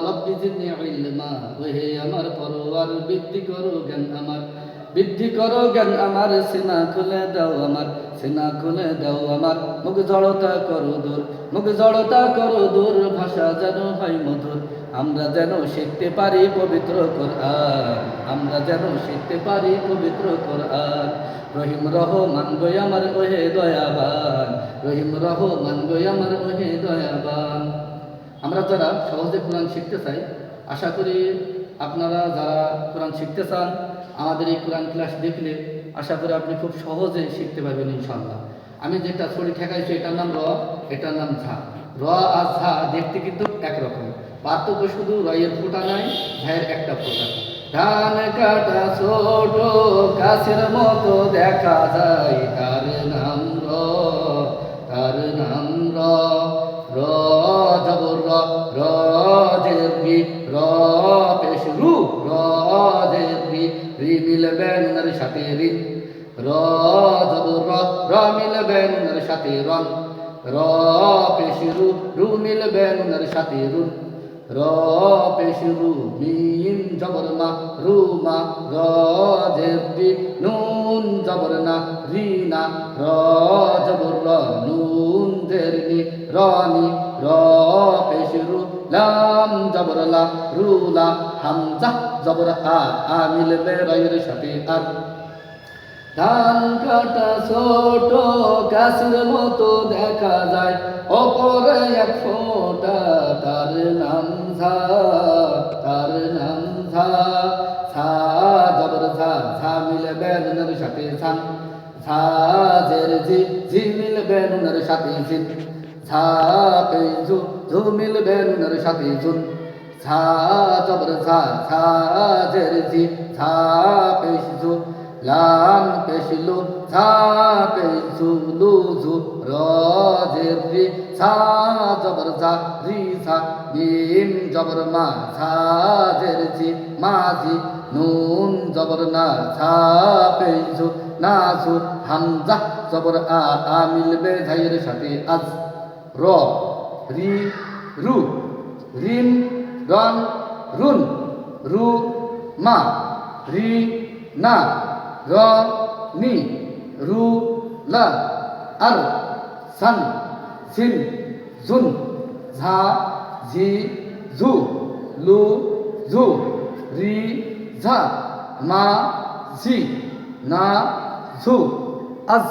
রব্বি জিদনি ইলমা, ওহে আমার পরওয়ার বৃদ্ধি করো জ্ঞান আমার, বৃদ্ধি করো জ্ঞান আমার, সিনা খুলে দাও আমার, সিনা খুলে দাও আমার, মুখ জড়তা করো দূর, মুখ জড়তা করো দূর, ভাষা যেন হয় মধুর, আমরা যেন শিখতে পারি পবিত্র কোরআন, আমরা যেন শিখতে পারি পবিত্র কোরআন। রহিম রহমান গো আমার ওহে দয়াবান, রহিম রহমান গো আমার ওহে দয়াবান। আমরা যারা সহজে কোরআন শিখতে চাই, আশা করি আপনারা যারা কোরআন শিখতে চান আমাদের এই কোরআন ক্লাস দেখলে আশা করি আপনি খুব সহজে শিখতে পারবেন ইনশাআল্লাহ। আমি যেটা ছড়ি ঠেকাইছি এটার নাম র, এটার নাম ঝা। র আর ঝা দেখতে কিন্তু একরকম, পার্থক্য শুধু রয়ের ফোঁটা নাই, ঝায়ের একটা ফোঁটা। ধান কাটা ছোট গাছের মতো দেখা যায়, তার নাম র, তার নাম র। র জবর র, র জের রি, র পেশ রু, র জের রি, রি মিলবে নুনের সাথে রিন। র জবর র, র মিলবে নুনের সাথে রন, র পেশ রু, রু মিলবে নুনের সাথে রুন। র পেশ রু, মিম জবর মা, রু মা, র জের রি, নুন জবর না, রি না, র জবর র, নুন জের নি, র নি, র পেশ রু, লাম জবর লা, রু লা, হামজা জবর আ, আ মিলবে রয়ের সাথে আর। ধান কাটা ছোট গাছের মতো দেখা যায়, অপরে এক ফোঁটা, তার নাম ঝা, তার নাম ঝা। ঝা জবর ঝা, ঝা মিলবে নুনের সাথে ছান, ঝা জের ঝি, ঝি মিলবে নুনের সাথে ঝিন। ঝা পে ঝু, ঝু মিলবে নুনের সাথে ঝুন। ঝা জবর ঝা, ঝা জের ঝি, ঝা পে ঝু, লাম পেশ লু, ঝা পেশ ঝু, লু ঝু, র জের রি, ঝা জবর ঝা, রি ঝা, মিম জবর মা, ঝা জের ঝি, মা ঝি, নুন জবর না, ঝা পেশ ঝু, না ঝু, হামজা জবর আ, আ মিলবে ঝাইয়ের সাথে আজ। র রি রু, রিন রন রুন, রু মা, রি না, র নি, রু লা, আর সান, সিন জুন, ঝা ঝি ঝু, লু ঝু, রি ঝা, মা ঝি, না ঝু, আজ।